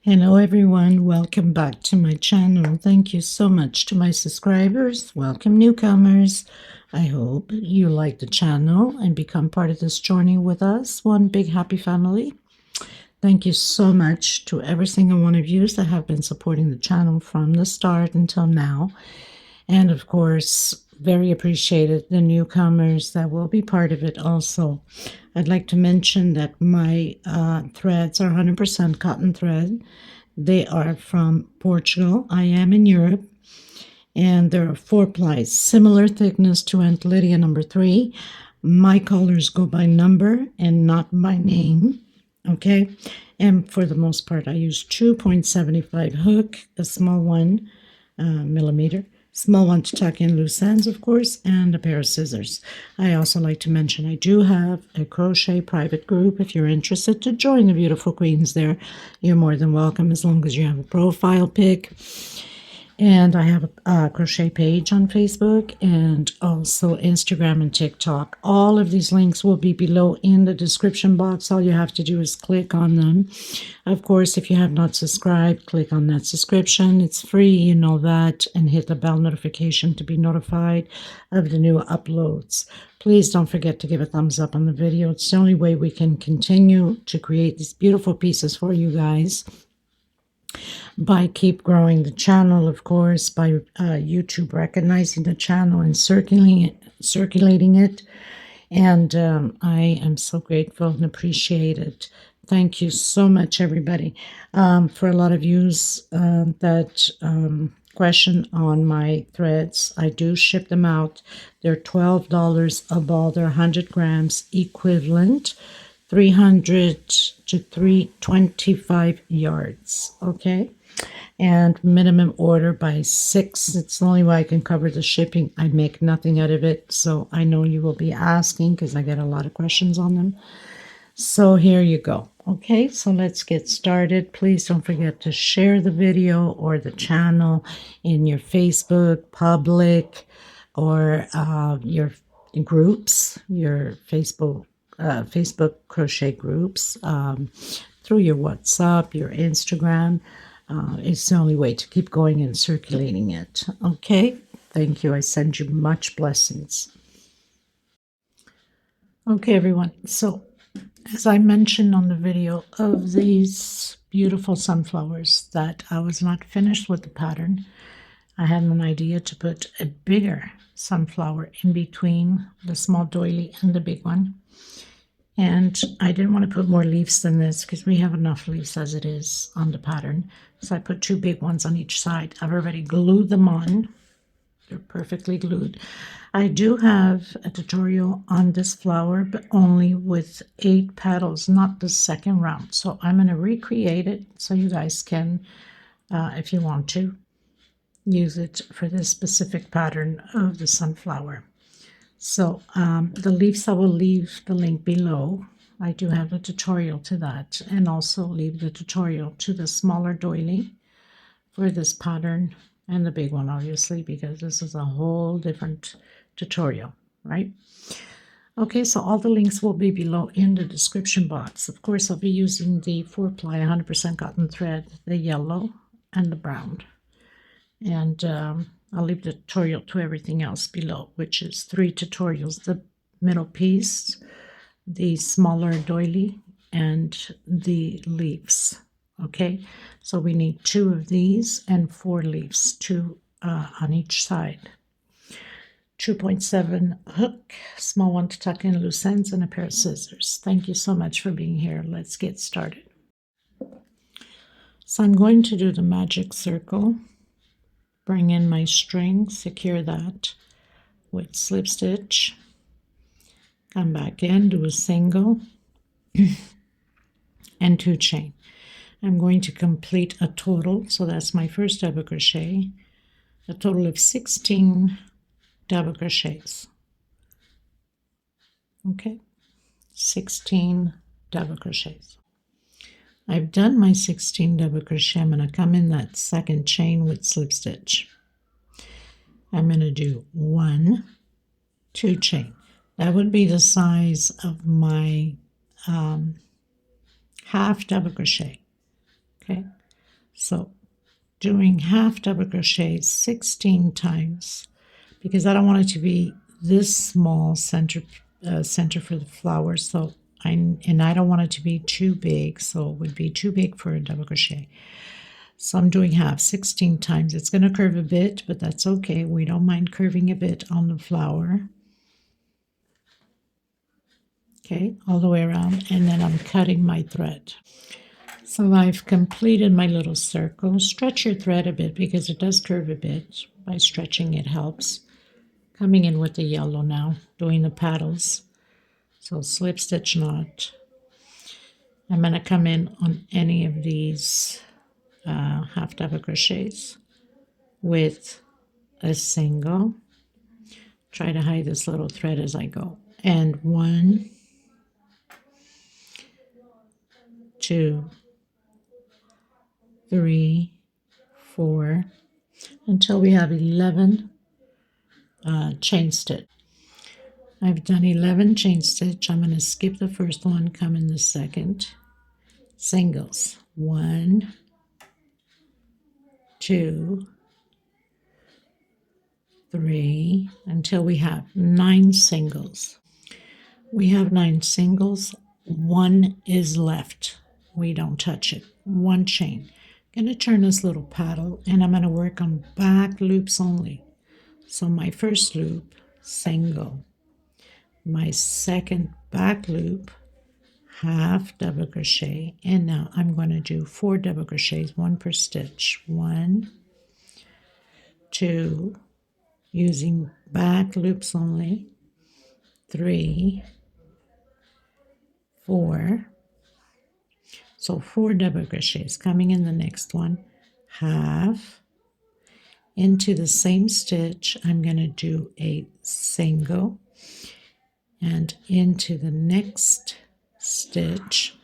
Hello everyone, welcome back to my channel. Thank you so much to my subscribers. Welcome newcomers. I hope you like the channel and become part of this journey with us. One big happy family. Thank you so much to every single one of you that have been supporting the channel from the start until now. And of course, very appreciated the newcomers that will be part of it also. I'd like to mention that my threads are 100% cotton thread. They are from Portugal. I am in Europe. And there are 4 plies, similar thickness to Aunt Lydia number 3. My colors go by number and not by name. Okay. And for the most part, I use 2.75 hook, a small one millimeter. Small one to tuck in loose ends, of course, and a pair of scissors. I also like to mention I do have a crochet private group. If you're interested to join the beautiful queens there, you're more than welcome as long as you have a profile pic. And I have a crochet page on Facebook and also Instagram and TikTok. All of these links will be below in the description box. All you have to do is click on them. Of course, if you have not subscribed, click on that subscription. It's free, you know that, and hit the bell notification to be notified of the new uploads. Please don't forget to give a thumbs up on the video. It's the only way we can continue to create these beautiful pieces for you guys. By keep growing the channel, of course, by YouTube recognizing the channel and circulating it. And I am so grateful and appreciate it. Thank you so much, everybody. For a lot of yous that question on my threads, I do ship them out. They're $12 a ball. They're 100 grams equivalent. 300 to 325 yards, okay? And minimum order by 6. It's the only way I can cover the shipping. I make nothing out of it, so I know you will be asking because I get a lot of questions on them. So here you go. Okay, so let's get started. Please don't forget to share the video or the channel in your Facebook public or your groups, your Facebook crochet groups, through your WhatsApp, your Instagram. It's the only way to keep going and circulating it. Okay, thank you. I send you much blessings. Okay, everyone. So, as I mentioned on the video of these beautiful sunflowers that I was not finished with the pattern, I had an idea to put a bigger sunflower in between the small doily and the big one. And I didn't want to put more leaves than this because we have enough leaves as it is on the pattern. So I put 2 big ones on each side. I've already glued them on. They're perfectly glued. I do have a tutorial on this flower, but only with 8 petals, not the second round. So I'm going to recreate it so you guys can, if you want to, use it for this specific pattern of the sunflower. So the leaves, I will leave the link below. I do have a tutorial to that, and also leave the tutorial to the smaller doily for this pattern and the big one, obviously, because this is a whole different tutorial, right? Okay, so all the links will be below in the description box. Of course, I'll be using the 4-ply 100% cotton thread, the yellow and the brown. And I'll leave the tutorial to everything else below, which is 3 tutorials, the middle piece, the smaller doily, and the leaves. Okay, so we need 2 of these and 4 leaves, 2 on each side. 2.7 hook, small one to tuck in loose ends, and a pair of scissors. Thank you so much for being here. Let's get started. So I'm going to do the magic circle. Bring in my string, secure that with slip stitch, come back in, do a single and 2 chain. I'm going to complete a total, so that's my first double crochet, a total of 16 double crochets. Okay, 16 double crochets. I've done my 16 double crochet. I'm going to come in that second chain with slip stitch. I'm going to do 1, 2 chain. That would be the size of my half double crochet. Okay, So doing half double crochet 16 times, because I don't want it to be this small center for the flower. So I don't want it to be too big, so it would be too big for a double crochet. So I'm doing half 16 times. It's going to curve a bit, but that's okay. We don't mind curving a bit on the flower. Okay, all the way around, and then I'm cutting my thread. So I've completed my little circle. Stretch your thread a bit because it does curve a bit. By stretching it helps. Coming in with the yellow now, doing the paddles. So slip stitch knot. I'm going to come in on any of these half double crochets with a single. Try to hide this little thread as I go. And 1, 2, 3, 4, until we have 11 chain stitch. I've done 11 chain stitch. I'm going to skip the first one, come in the second. Singles. 1, 2, 3, until we have 9 singles. We have 9 singles. 1 is left. We don't touch it. 1 chain. I'm going to turn this little paddle, and I'm going to work on back loops only. So my first loop, single. My second back loop, half double crochet, and now I'm going to do 4 double crochets, 1 per stitch. 1, 2, using back loops only, 3, 4. So 4 double crochets. Coming in the next one, half. Into the same stitch, I'm going to do a single, and into the next stitch,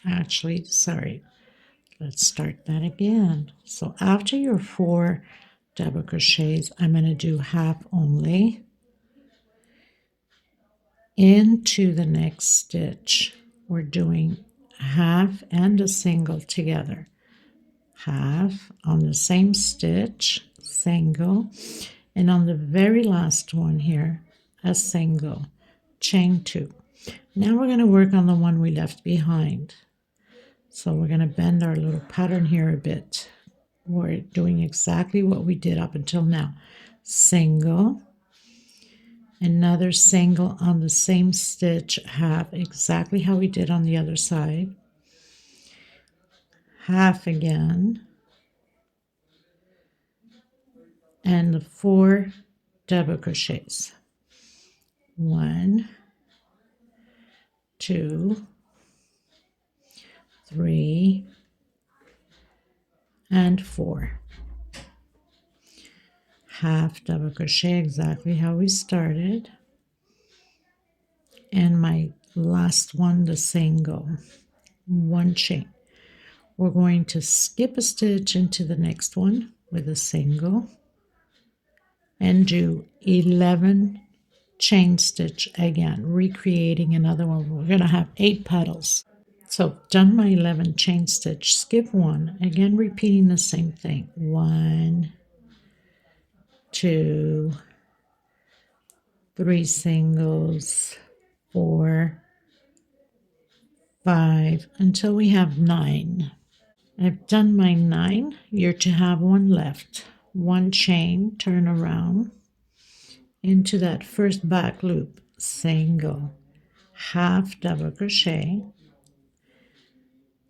actually, sorry, let's start that again. So after your 4 double crochets, I'm going to do half only. Into the next stitch, we're doing half and a single together. Half on the same stitch, single, and on the very last one here, a single, chain 2. Now we're going to work on the one we left behind. So we're going to bend our little pattern here a bit. We're doing exactly what we did up until now. Single, another single on the same stitch, half, exactly how we did on the other side. Half again, and the 4 double crochets. 1, 2, 3, and 4. Half double crochet, exactly how we started. And my last one, the single, 1 chain. We're going to skip a stitch into the next one with a single and do 11 chain stitch again, recreating another one. We're going to have 8 petals. So done my 11 chain stitch, skip 1, again repeating the same thing. 1, 2, 3 singles, 4, 5, until we have 9. I've done my 9. You're to have 1 left. 1 chain, turn around into that first back loop, single, half double crochet,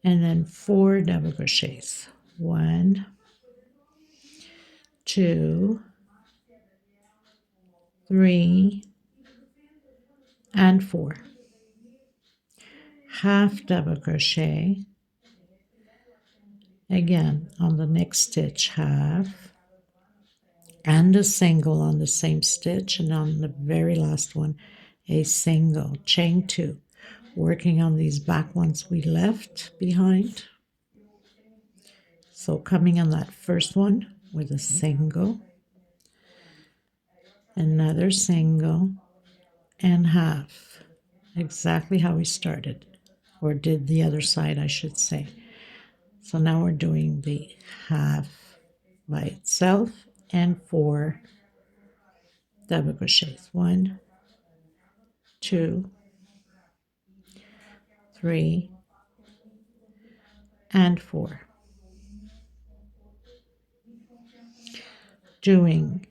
and then 4 double crochets. 1, 2, 3, and 4. Half double crochet. Again, on the next stitch, half, and a single on the same stitch, and on the very last one, a single, chain 2. Working on these back ones we left behind. So coming on that first one with a single, another single, and half, exactly how we started, or did the other side, I should say. So now we're doing the half by itself and 4 double crochets. 1, 2, 3, and 4. Doing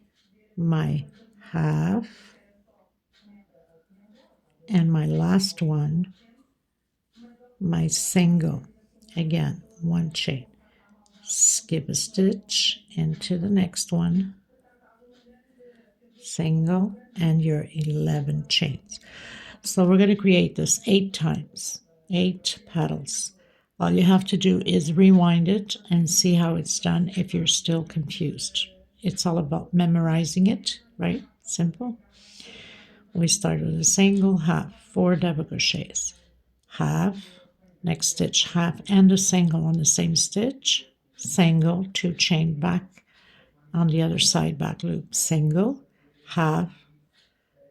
my half and my last one, my single. Again, 1 chain. Skip a stitch into the next one, single, and your 11 chains. So we're going to create this 8 times, 8 petals. All you have to do is rewind it and see how it's done if you're still confused. It's all about memorizing it, right? Simple. We start with a single, half, 4 double crochets, half, next stitch, half, and a single on the same stitch, single, 2 chain back on the other side, back loop, single, half,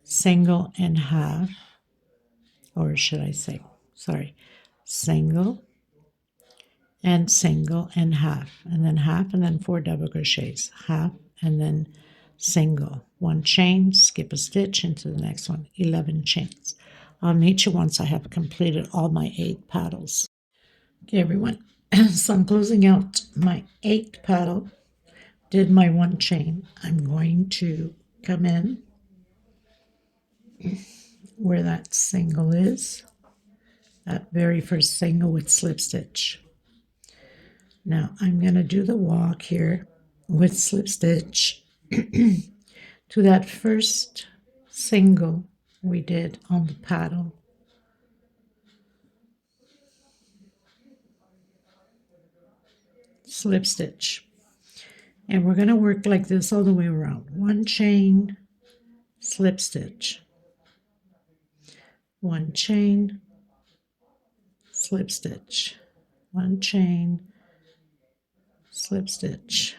single, and half, or should I say, sorry, single, and single, and half, and then 4 double crochets, half, and then single, 1 chain, skip a stitch into the next one, 11 chains. I'll meet you once I have completed all my 8 petals. Okay, everyone, so I'm closing out my 8th petal, did my 1 chain. I'm going to come in where that single is, that very first single with slip stitch. Now I'm going to do the walk here with slip stitch to that first single we did on the paddle. Slip stitch. And we're going to work like this all the way around. 1 chain, slip stitch. 1 chain, slip stitch. 1 chain, slip stitch.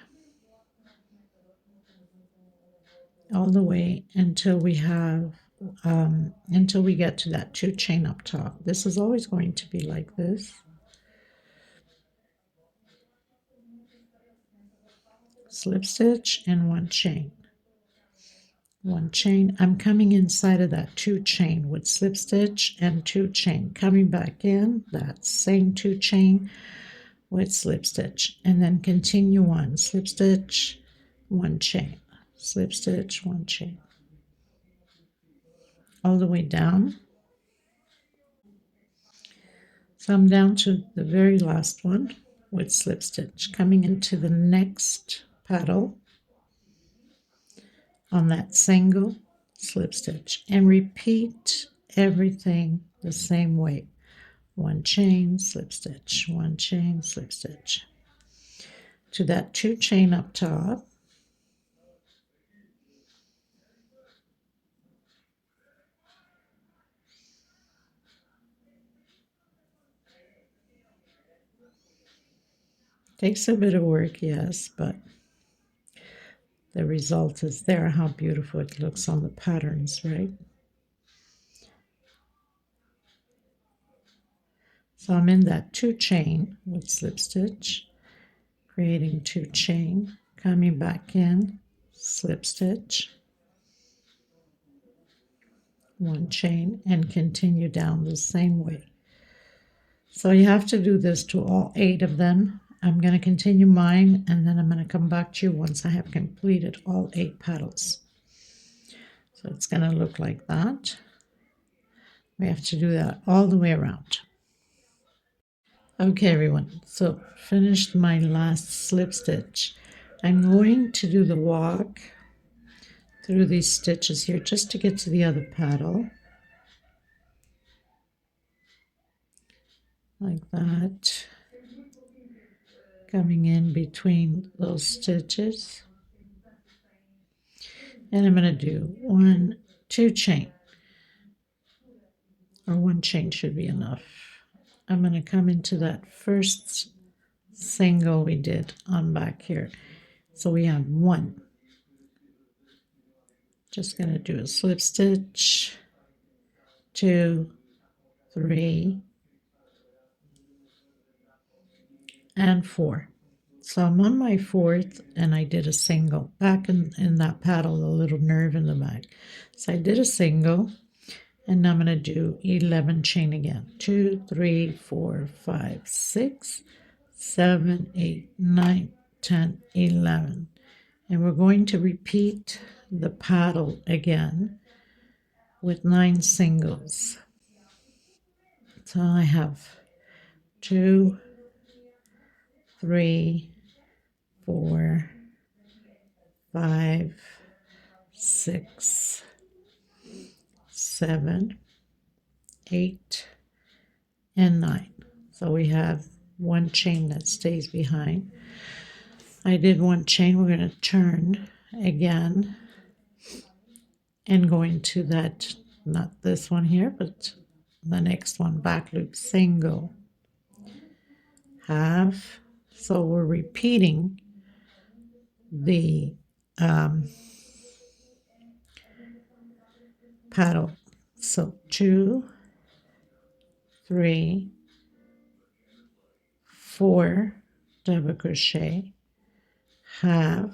All the way until we have until we get to that 2 chain up top. This is always going to be like this. Slip stitch and 1 chain. 1 chain. I'm coming inside of that 2 chain with slip stitch and 2 chain. Coming back in that same 2 chain with slip stitch, and then continue on. Slip stitch, 1 chain. Slip stitch, 1 chain. All the way down. So I'm down to the very last one with slip stitch, coming into the next petal on that single slip stitch, and repeat everything the same way. 1 chain, slip stitch, 1 chain, slip stitch. To that 2 chain up top, takes a bit of work, yes, but the result is there. How beautiful it looks on the patterns, right? So I'm in that 2 chain with slip stitch, creating 2 chain, coming back in, slip stitch, 1 chain, and continue down the same way. So you have to do this to all 8 of them. I'm going to continue mine, and then I'm going to come back to you once I have completed all 8 petals. So it's going to look like that. We have to do that all the way around. Okay, everyone, so finished my last slip stitch. I'm going to do the walk through these stitches here just to get to the other petal. Like that. Coming in between those stitches. And I'm going to do 1, 2 chain. Or 1 chain should be enough. I'm going to come into that first single we did on back here. So we have 1. Just going to do a slip stitch, 2, 3, and 4. So I'm on my 4th and I did a single back in that paddle, the little nerve in the back. So I did a single, and now I'm going to do 11 chain again. 2, 3, 4, 5, 6, 7, 8, 9, 10, 11. And we're going to repeat the paddle again with 9 singles. So I have 2, 3, 4, 5, 6, 7, 8, and 9. So we have one chain that stays behind. I did one chain. We're going to turn again and go into that, not this one here, but the next one, back loop, single, half. So we're repeating the paddle. So 2, 3, 4 double crochet, half,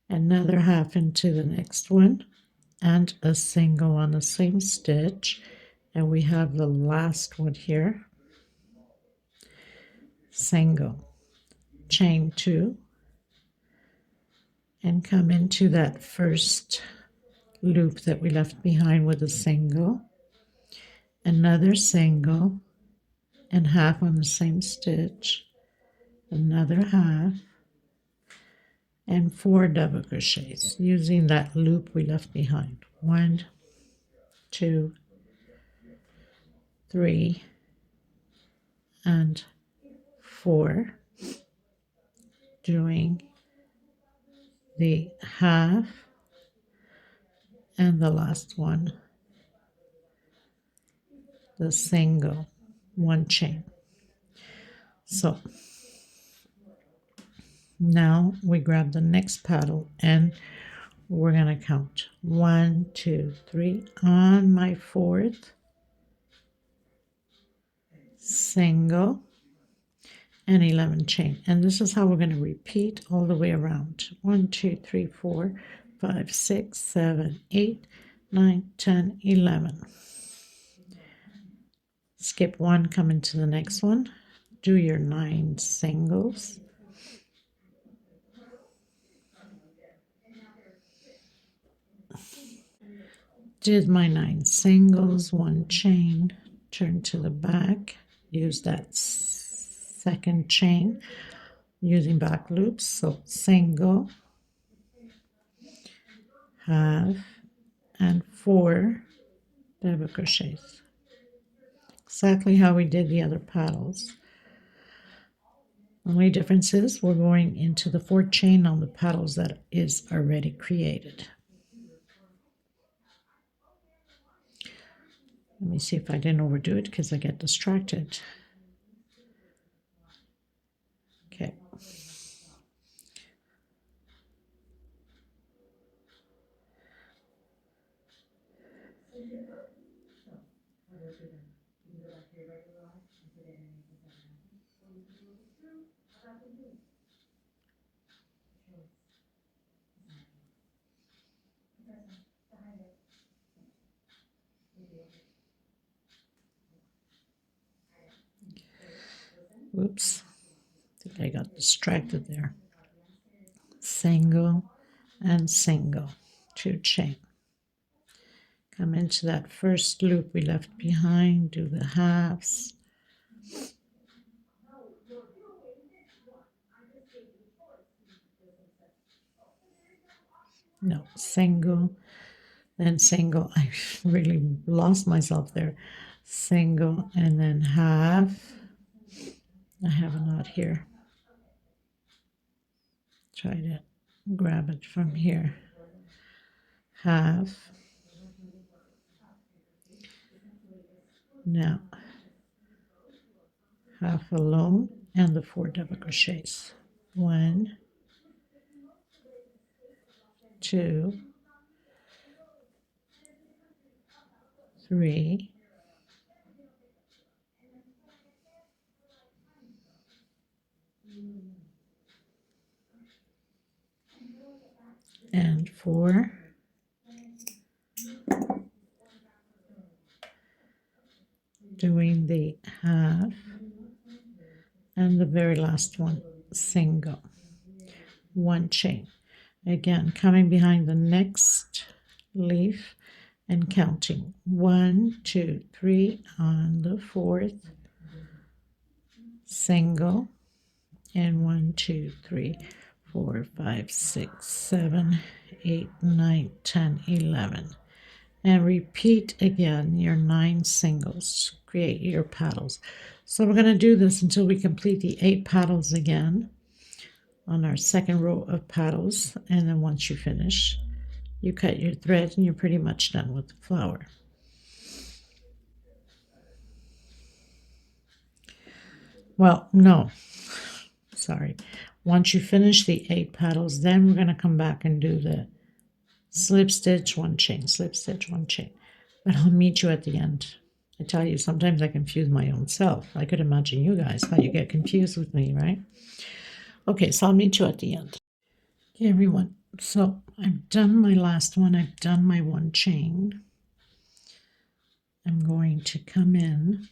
another half into the next one, and a single on the same stitch. And we have the last one here, single, chain 2, and come into that first loop that we left behind with a single, another single, and half on the same stitch, another half, and 4 double crochets using that loop we left behind. 1, 2, 3, and 4, doing the half and the last one, the single, 1 chain. So now we grab the next paddle and we're going to count 1, 2, 3 on my 4th, single, and 11 chain. And this is how we're going to repeat all the way around. 1, 2, 3, 4, 5, 6, 7, 8, 9, 10, 11. Skip 1, come into the next one. Do your 9 singles. Did my 9 singles, 1 chain, turn to the back, use that second chain using back loops. So single, half, and 4 double crochets. Exactly how we did the other paddles. Only difference is we're going into the 4th chain on the paddles that is already created. Let me see if I didn't overdo it because I get distracted. Okay. Oops, I think I got distracted there. Single and single, 2 chain. Come into that first loop we left behind, do the halves. No, single, then single. I really lost myself there. Single and then half. I have a knot here. Try to grab it from here. Half. Now, half alone and the 4 double crochets. 1, 2, 3, and 4, doing the half, and the very last one single, 1 chain. Again, coming behind the next leaf and counting 1, 2, 3 on the 4th, single, and 1, 2, 3, 4, 5, 6, 7, 8, 9, 10, 11. And repeat again your 9 singles to create your paddles. So we're going to do this until we complete the 8 paddles again on our second row of paddles, and then once you finish, you cut your thread and you're pretty much done with the flower. Well, no, sorry. Once you finish the 8 paddles, then we're going to come back and do the slip stitch, 1 chain, slip stitch, 1 chain. But I'll meet you at the end. I tell you, sometimes I confuse my own self. I could imagine you guys, how you get confused with me, right? Okay, so I'll meet you at the end. Okay, everyone. So I've done my last one. I've done my 1 chain. I'm going to come in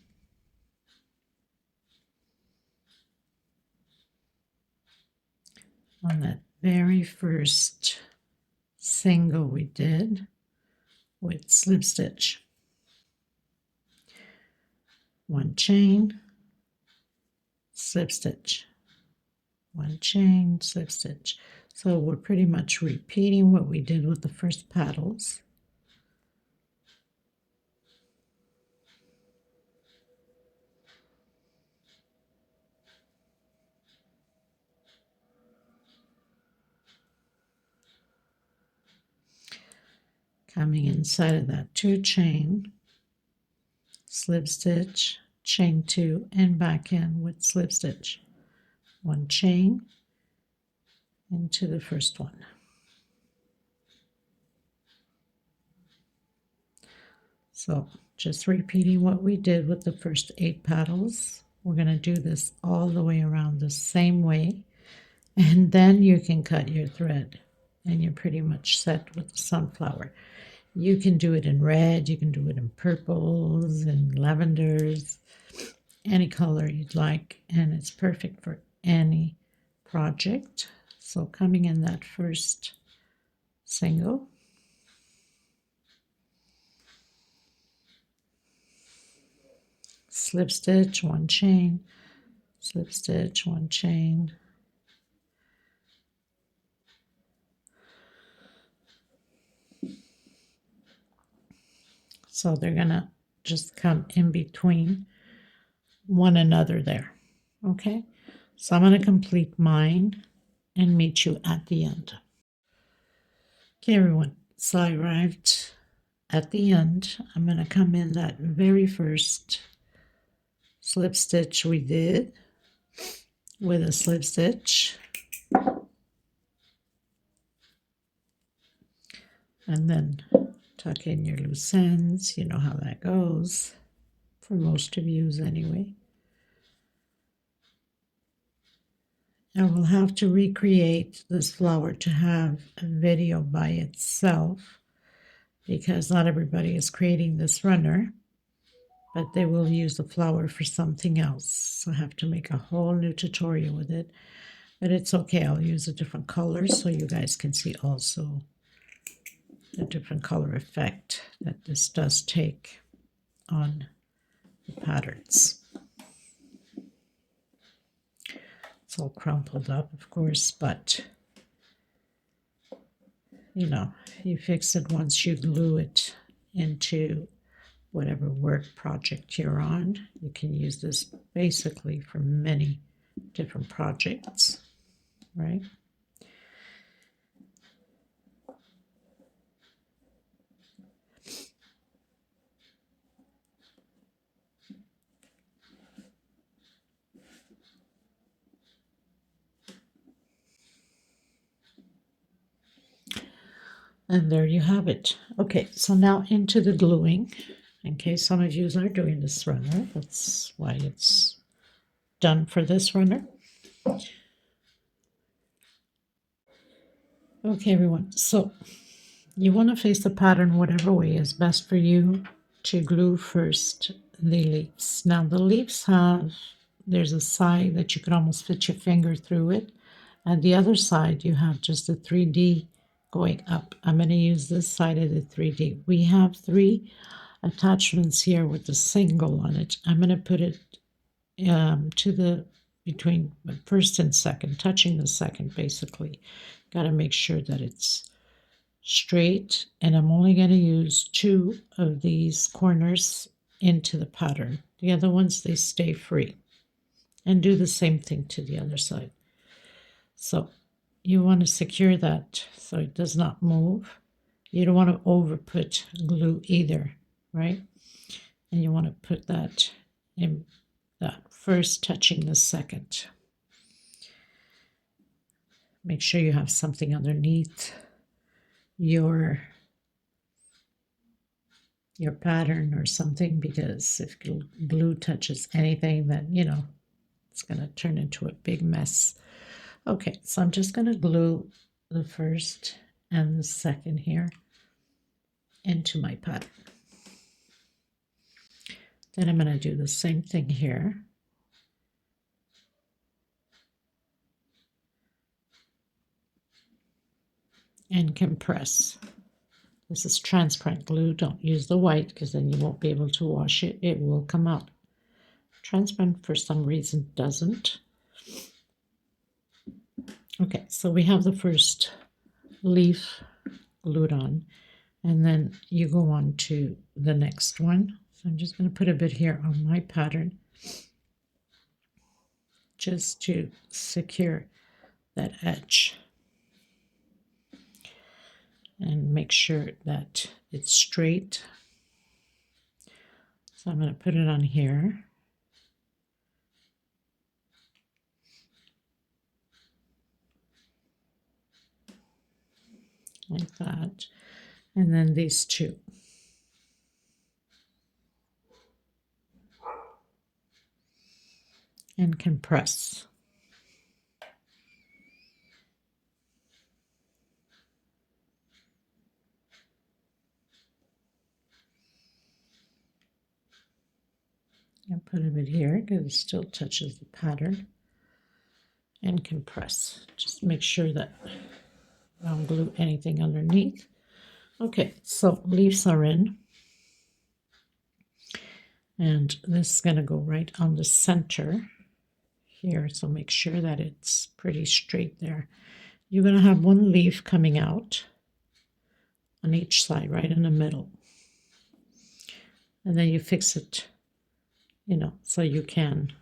on that very first single we did with slip stitch, 1 chain, slip stitch, 1 chain, slip stitch. So we're pretty much repeating what we did with the first paddles. Coming inside of that 2 chain, slip stitch, chain 2, and back in with slip stitch, 1 chain into the first one. So just repeating what we did with the first 8 paddles. We're going to do this all the way around the same way, and then you can cut your thread and you're pretty much set with the sunflower. You can do it in red, you can do it in purples and lavenders, any color you'd like, and it's perfect for any project. So coming in that first single, slip stitch, 1 chain, slip stitch, 1 chain, so they're gonna just come in between one another there. Okay, so I'm going to complete mine and meet you at the end. Okay, everyone, so I arrived at the end. I'm going to come in that very first slip stitch we did with a slip stitch, and then tuck in your loose ends. You know how that goes for most of you anyway. I will have to recreate this flower to have a video by itself because not everybody is creating this runner, but they will use the flower for something else. So I have to make a whole new tutorial with it, but it's okay. I'll use a different color so you guys can see also the different color effect that this does take on the patterns. It's all crumpled up, of course, but you know, you fix it once you glue it into whatever work project you're on. You can use this basically for many different projects, right? And there you have it. Okay, so now into the gluing. In case some of you are doing this runner, that's why it's done for this runner. Okay, everyone, so you want to face the pattern whatever way is best for you to glue first the leaves. Now the leaves there's a side that you could almost fit your finger through it, and the other side you have just a 3D going up. I'm going to use this side of the 3D. We have 3 attachments here with the single on it. I'm going to put it to the between the first and second, touching the second basically. Got to make sure that it's straight, and I'm only going to use 2 of these corners into the pattern. The other ones, they stay free. And do the same thing to the other side. So you want to secure that so it does not move. You don't want to over put glue either, right? And you want to put that in that first touching the second. Make sure you have something underneath your pattern or something, because if glue touches anything, then it's going to turn into a big mess. Okay, so I'm just going to glue the first and the second here into my pattern. Then I'm going to do the same thing here. And compress. This is transparent glue. Don't use the white because then you won't be able to wash it. It will come out. Transparent for some reason doesn't. Okay, so we have the first leaf glued on, and then you go on to the next one. So I'm just going to put a bit here on my pattern just to secure that edge. And make sure that it's straight. So I'm going to put it on here. Like that. And then these 2. And compress. I'll put a bit here because it still touches the pattern. And compress. Just make sure that I don't glue anything underneath. Okay, so leaves are in. And this is going to go right on the center here. So make sure that it's pretty straight there. You're going to have 1 leaf coming out on each side, right in the middle. And then you fix it, so you can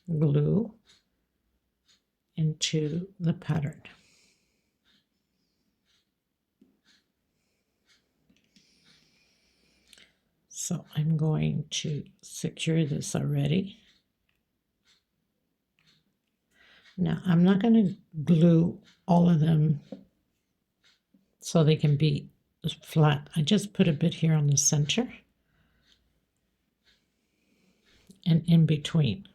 glue into the pattern. So I'm going to secure this already. Now I'm not going to glue all of them so they can be flat. I just put a bit here on the center and in between.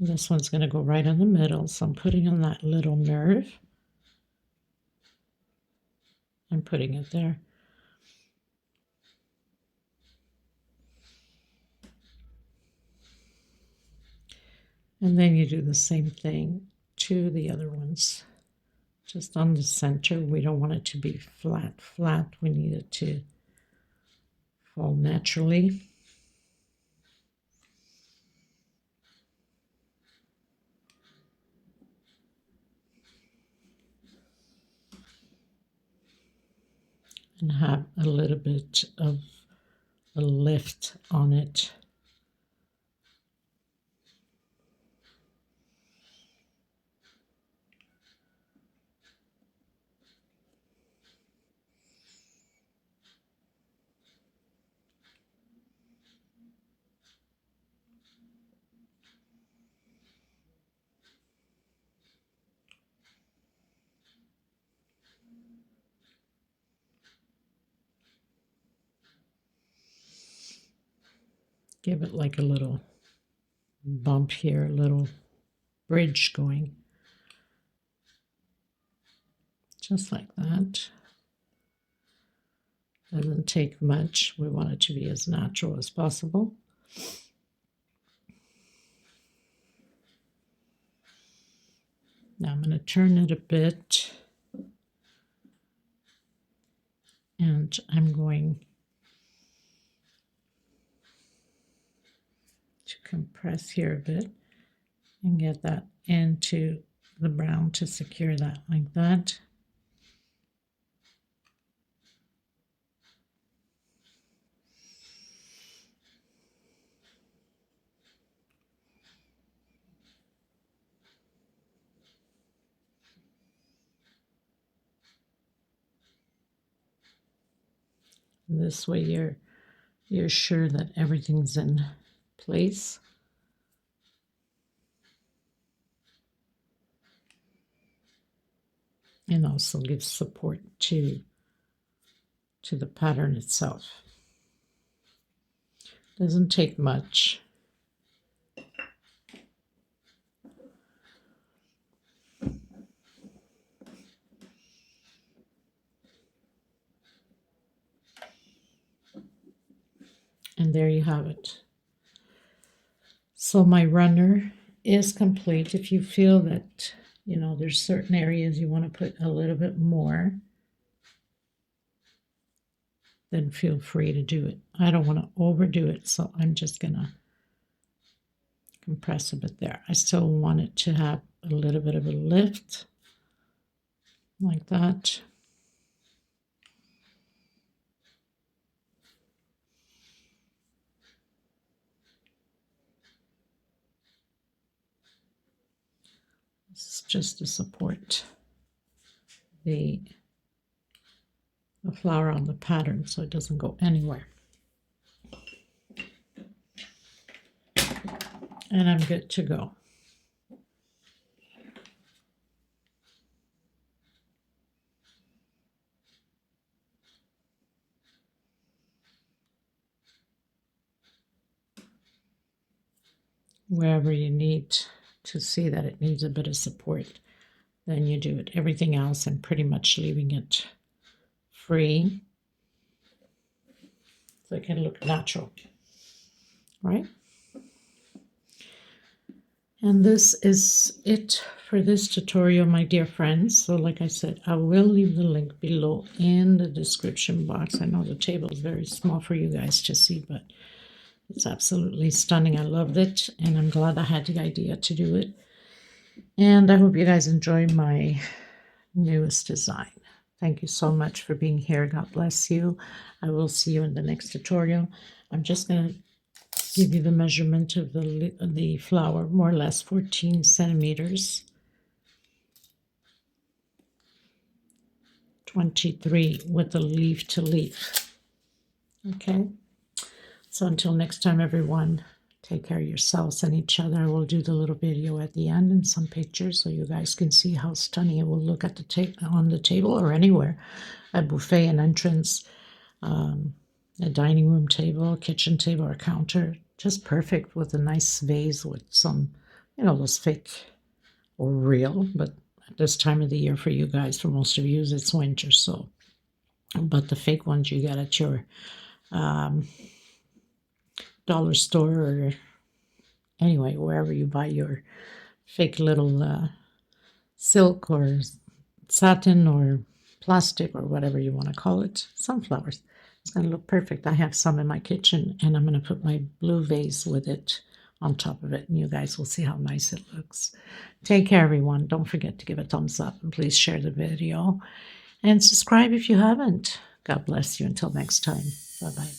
This one's going to go right in the middle, so I'm putting on that little nerve. I'm putting it there. And then you do the same thing to the other ones. Just on the center, we don't want it to be flat. We need it to fall naturally. And have a little bit of a lift on it. Give it like a little bump here, a little bridge going. just like that. Doesn't take much. We want it to be as natural as possible. Now I'm going to turn it a bit, and I'm going to compress here a bit and get that into the brown to secure that like that. This way you're sure that everything's in place. And also gives support to the pattern itself. Doesn't take much. And there you have it. So my runner is complete. If you feel that, you know, there's certain areas you want to put a little bit more, then feel free to do it. I don't want to overdo it, so I'm just going to compress a bit there. I still want it to have a little bit of a lift, like that. This is just to support the flower on the pattern so it doesn't go anywhere. And I'm good to go. Wherever you need to see that it needs a bit of support, then you do it. Everything else I'm pretty much leaving it free so it can look natural, right? And this is it for this tutorial, my dear friends. So like I said, I will leave the link below in the description box. I know the table is very small for you guys to see, but it's absolutely stunning. I loved it, and I'm glad I had the idea to do it. And I hope you guys enjoy my newest design. Thank you so much for being here. God bless you. I will see you in the next tutorial. I'm just going to give you the measurement of the flower, more or less 14 centimeters. 23 with the leaf to leaf. Okay. So until next time, everyone, take care of yourselves and each other. I will do the little video at the end and some pictures so you guys can see how stunning it will look at on the table or anywhere. A buffet, an entrance, a dining room table, kitchen table, or counter. Just perfect with a nice vase with some, you know, those fake or real, but at this time of the year for you guys, for most of you, it's winter, so. But the fake ones you get at your dollar store or anyway, wherever you buy your fake little silk or satin or plastic or whatever you want to call it, sunflowers. It's going to look perfect. I have some in my kitchen, and I'm going to put my blue vase with it on top of it, and you guys will see how nice it looks. Take care, everyone. Don't forget to give a thumbs up, and please share the video and subscribe if you haven't. God bless you. Until next time. Bye-bye.